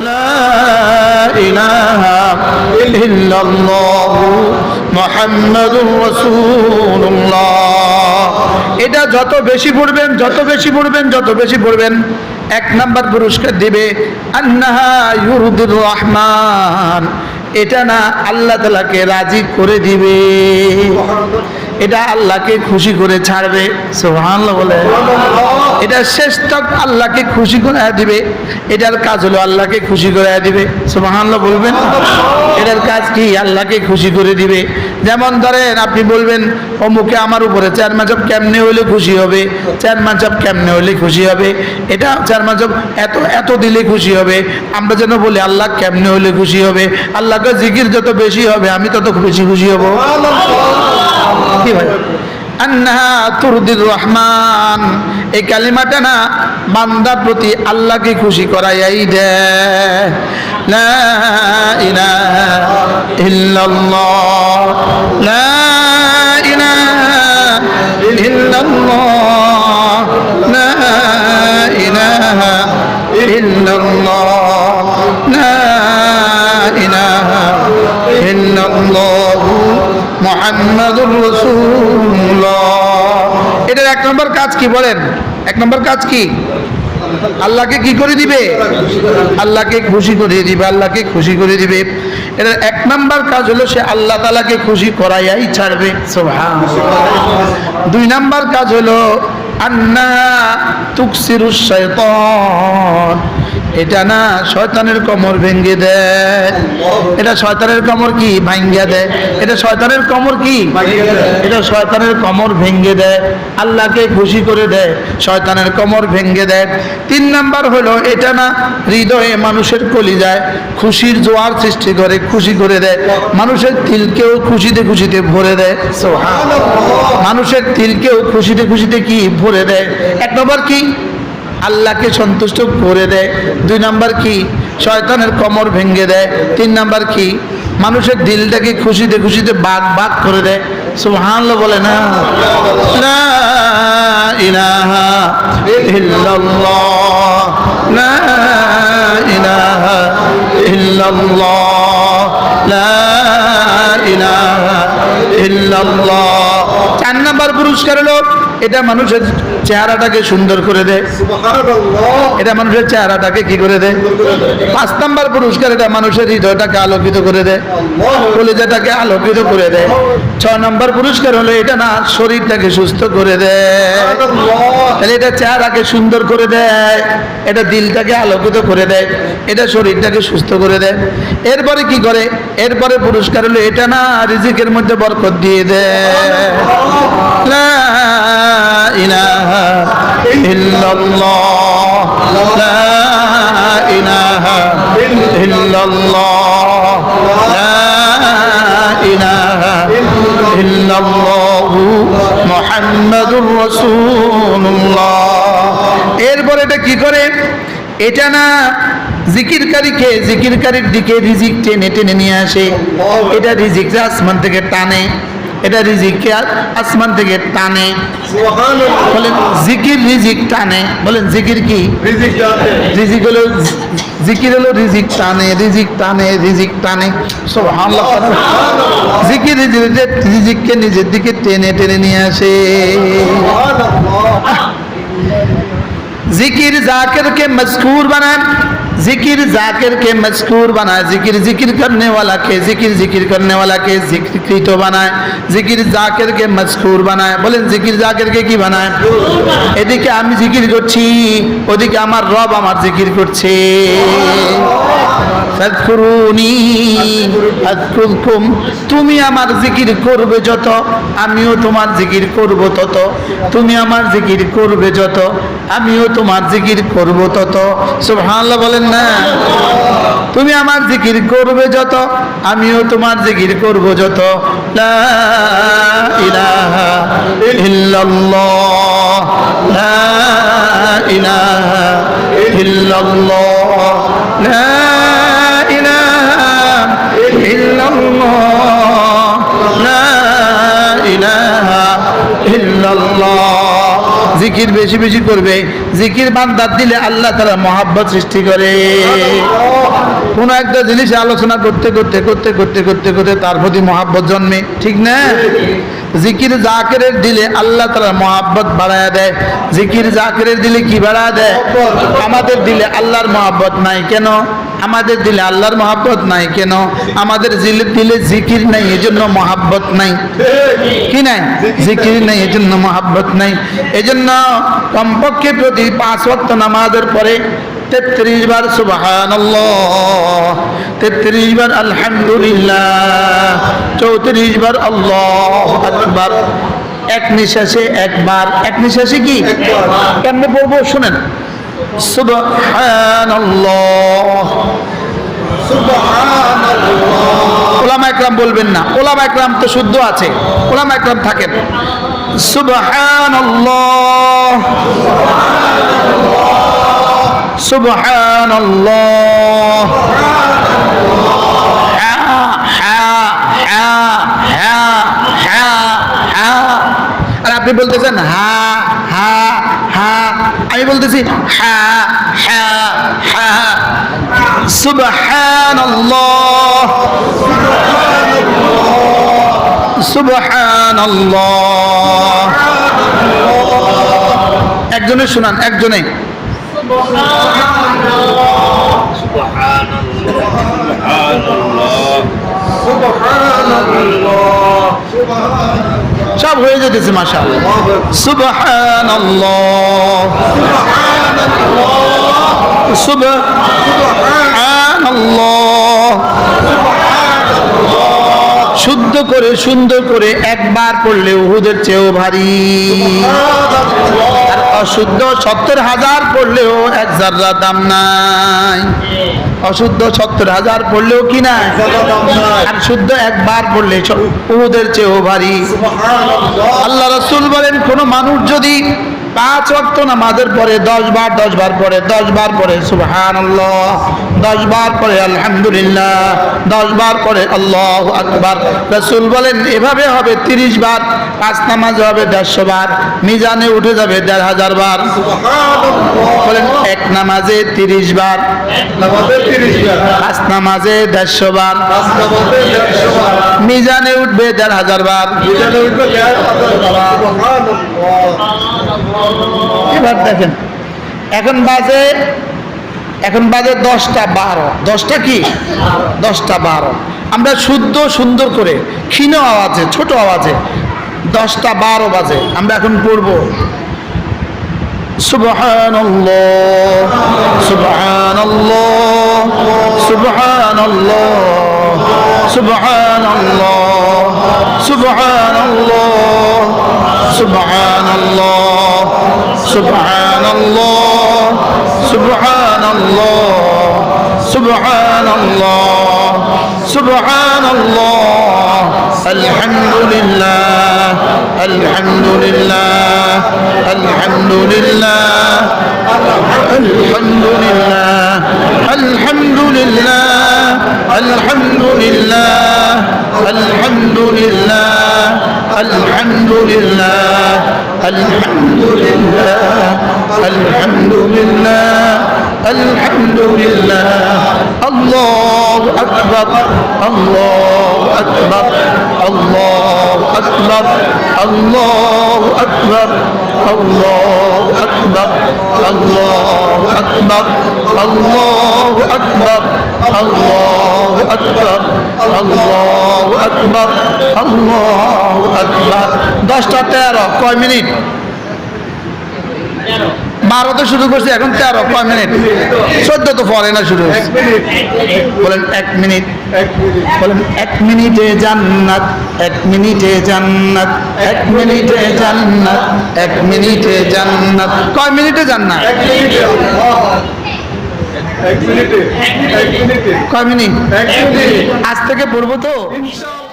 লা ইলাহা ইল্লাল্লাহ মুহাম্মাদুর রাসূলুল্লাহ। এটা যত বেশি পড়বেন এক নাম্বার পুরস্কার দিবে আন্নাহা ইউরদির রহমান, এটা না আল্লাহ তাআলাকে রাজি করে দিবে, এটা আল্লাহকে খুশি করে ছাড়বে। সুবহানাল্লাহ বলে। এটা শেষ তক আল্লাহকে খুশি করে দিবে, এটার কাজ হলো আল্লাহকে খুশি করে দিবে। সুবহানাল্লাহ বলবেন। এটার কাজ কি? আল্লাহকে খুশি করে দিবে। যেমন ধরেন আপনি বলবেন অমুকে আমার উপরে চার মাঝব কেমনে হইলে খুশি হবে, চার মাঝব কেমনে হইলে খুশি হবে, এটা চার মাঝব এত এত দিলে খুশি হবে। আমরা যেন বলি আল্লাহ কেমনে হইলে খুশি হবে, আল্লাহকে জিকির যত বেশি হবে আমি তত বেশি খুশি হব। কি ভাই? আন্নাহা তুরদির রহমান, এই কালিমাটা না বান্দার প্রতি আল্লাহকে খুশি করাইয়াই দেয়। লা ইলাহা ইল্লাল্লাহ, লা ইলাহা ইল্লাল্লাহ, লা ইলাহা ইল্লাল্লাহ, লা ইলাহা ইল্লাল্লাহ মুহাম্মাদুর রাসূলুল্লাহ। এটার এক নম্বর কাজ কি বলেন? এক নম্বর কাজ কি? আল্লাহকে কি করে দিবে? আল্লাহকে খুশি করে দিবে, আল্লাহকে খুশি করে দিবে। এটার এক নম্বর কাজ হলো সে আল্লাহ তাআলাকে খুশি করাইয়াই ছাড়বে। সুবহানাল্লাহ। দুই নম্বর কাজ হলো আন্না তুকসিরুশ শাইতান, এটা না শয়তানের কোমর ভেঙে দেয়। এটা শয়তানের কোমর কি ভাঙিয়ে দেয়, এটা শয়তানের কোমর কি, এটা শয়তানের কোমর ভেঙে দেয়, আল্লাহকে খুশি করে দেয়, শয়তানের কোমর ভেঙে দেয়। তিন নাম্বার হলো এটা না হৃদয়ে মানুষের কলিজায় খুশির জোয়ার সৃষ্টি করে, খুশি করে দেয়, মানুষের তিলকেও খুশিতে খুশিতে ভরে দেয়। মানুষের তিলকেও খুশিতে খুশিতে কি ভরে দেয়। এক নম্বর কি? আল্লাহকে সন্তুষ্ট করে দেয়। দুই নাম্বার কি? শয়তানের কোমর ভেঙে দেয়। তিন নাম্বার কি? মানুষের দিলটাকে খুশিতে খুশিতে বাগ বাগ করে দেয়। সুবহানাল্লাহ বলে না? লা ইলাহা ইল্লাল্লাহ, লা ইলাহা ইল্লাল্লাহ, লা ইলাহা ইল্লাল্লাহ। চার নাম্বার পুরস্কার হলো এটা মানুষের চেহারাটাকে সুন্দর করে দেয়। এটা মানুষের চেহারাটাকে কি করে দেয়? পাঁচ নাম্বার পুরস্কার এটা মানুষের হৃদয়টাকে আলোকিত করে দেয়, কলিজাটাকে আলোকিত করে দেয়। ছয় নম্বর পুরস্কার হলো এটা না শরীরটাকে সুস্থ করে দেয়। তাহলে এটা চেহারাকে সুন্দর করে দেয়, এটা দিলটাকে আলোকিত করে দেয়, এটা শরীরটাকে সুস্থ করে দেয়। এরপরে কি করে? এরপরে পুরস্কার হলো এটা না রিজিকের মধ্যে বরকত দিয়ে দেয়। লা ইলাহা ইল্লাল্লাহ, লা ইলাহা ইল্লাল্লাহ, লা ইলাহা ইল্লাল্লাহ মুহাম্মাদুর রাসূলুল্লাহ। এরপরে এটা কি করে? এটা না জিকিরকারীর দিকে রিজিক টেনে টেনে নিয়ে আসে। এটা রিজিককে আসমান থেকে টানে, এটা রিজিককে আসমান থেকে টানে। বলেন জিকির রিজিক টানে। বলেন জিকির কি? রিজিক হলো, জিকির হলো রিজিক টানে, রিজিক টানে, রিজিক টানে। সুবহানাল্লাহ। জিকির রিজিককে নিজের দিকে টেনে টেনে নিয়ে আসে। जिकिर जाकिर के मज़कूर बनाए, जिकिर जाकिर के मज़कूर बनाए, जिकिर जिकिर करने वाला के जिकिर करने वाला के जिक्रित बनाए, जिकिर जाकिर के मज़कूर बनाए। बोलें जिकिर जाकिर के की बनाए? এদিকে আমি জিকির করছি, ওদিকে আমার রব আমার জিকির করছে। ফাযকুরুনি আযকুরকুম, তুমি আমার জিকির করবে যত আমিও তোমার জিকির করব তত, তুমি আমার জিকির করবে যত আমিও তোমার জিকির করব তত। সুবহানাল্লাহ বলেন না? তুমি আমার জিকির করবে যত আমিও তোমার জিকির করব যত। লা ইলাহা ইল্লাল্লাহ, লা ইলাহা ইল্লাল্লাহ, লা ইলাহা ইল্লাল্লাহ, লা ইলাহা ইল্লাল্লাহ। জিকির বেশি বেশি করবে। জিকির বান্দার দিলে আল্লাহ তাআলা মহব্বত সৃষ্টি করে। কোনো একটা জিনিস আলোচনা করতে করতে করতে করতে করতে করতে তার প্রতি মহাব্বত জন্মে, ঠিক না? জিকির জাকিরের দিলে আল্লাহ তাআলা মহাব্বত বাড়ায়া দেয়। জিকির জাকিরের দিলে কি বাড়ায়া দেয়? আমাদের দিলে আল্লাহর মহাব্বত নাই কেন? আমাদের দিলে আল্লাহর মহাব্বত নাই কেন? আমাদের দিলে জিকির নাই, এজন্য মহাব্বত নাই, কি নাই? জিকির নাই, এজন্য মহাব্বত নাই। এজন্য কমপক্ষে প্রতি 5 ওয়াক্ত নামাজের পরে 33 বার সুবহানাল্লাহ, 33 বার আলহামদুলিল্লাহ, 34 বার আল্লাহু আকবার। এক নিঃশ্বাসে একবার, এক নিঃশ্বাসে কি কেমনে পড়বো শুনেন। সুবহানাল্লাহ, সুবহানাল্লাহ। ওলামা একরাম বলবেন না, ওলামা একরাম তো শুদ্ধ আছে, ওলামা একরাম থাকেন। সুবহানাল্লাহ, সুবহানাল্লাহ। হা হা হা হা হা হা। আর আপনি বলতেছেন হা হা হা, আমি বলতেছি হা হা হা। সুবহানাল্লাহ, সুবহানাল্লাহ। একজনে শুনান, একজনে। সব হয়ে যেতেছে মাশাআল্লাহ। সুবহানাল্লাহ, সুবহানাল্লাহ। শুদ্ধ করে সুন্দর করে একবার পড়লে উহুদের চেয়েও ভারী, আর অশুদ্ধ 70,000 পড়লেও 1 জাররা দাম নাই। অশুদ্ধ 70,000 পড়লেও কি না, আর শুদ্ধ একবার পড়লে উহুদের চেয়েও ভারী। আল্লাহ রাসূল বলেন, কোন মানুষ যদি 5 ওয়াক্ত নামাজের পরে 10 বার 10 বার পরে, 10 বার পরে সুবহানাল্লাহ, 10 বার পরে আলহামদুলিল্লাহ, 10 বার পরে আল্লাহু আকবার, রাসূল বলেন এভাবে হবে 30 বার। 5 নামাজে হবে 150 বার, মিজানে উঠে যাবে 1,500 বার। বলেন এক নামাজে 30 বার, 5 নামাজে 150 বার, মিজানে উঠবে 1,500 বার। এবার দেখেন, এখন বাজে 10টা 12। 10টা কি? 10টা 12। আমরা শুদ্ধ সুন্দর করে ক্ষীণ আওয়াজে, ছোট আওয়াজে 10টা 12 বাজে আমরা এখন পড়বো সুবহানাল্লাহ, সুবহানাল্লাহ, সুবহানাল্লাহ, সুবহানাল্লাহ, সুবহানাল্লাহ, সুবহানাল্লাহ, সুবহানাল্লাহ, সুবহানাল্লাহ, সুবহানাল্লাহ, সুবহানাল্লাহ। আলহামদুলিল্লাহ, আলহামদুলিল্লাহ, আলহামদুলিল্লাহ, আলহামদুলিল্লাহ, আলহামদুলিল্লাহ, আলহামদুলিল্লাহ, আলহামদুলিল্লাহ, আলহামদুলিল্লাহ, আলহামদুলিল্লাহ, আলহামদুলিল্লাহ, আলহামদুলিল্লাহ। আল্লাহু আকবার, আল্লাহু আকবার, আল্লাহু আকবার, আল্লাহু আকবার, আল্লাহু আকবার, আল্লাহু আকবার, আল্লাহু আকবার, আল্লাহু আকবার, আল্লাহু আকবার, আল্লাহু আকবার। 10টা 13। কয় মিনিট? 12তে শুরু করছি, এখন 13। কয় মিনিট? 14 তো পরে না শুরু। বলেন 1 মিনিট, বলেন 1 মিনিটে জান্নাত, 1 মিনিটে জান্নাত, 1 মিনিটে জান্নাত, 1 মিনিটে জান্নাত। কয় মিনিটে জান্নাত? 1 মিনিটে। 1 মিনিটে, 1 মিনিটে। কয় মিনিট? 1 মিনিট। আজ থেকে পড়বো তো ইনশাআল্লাহ।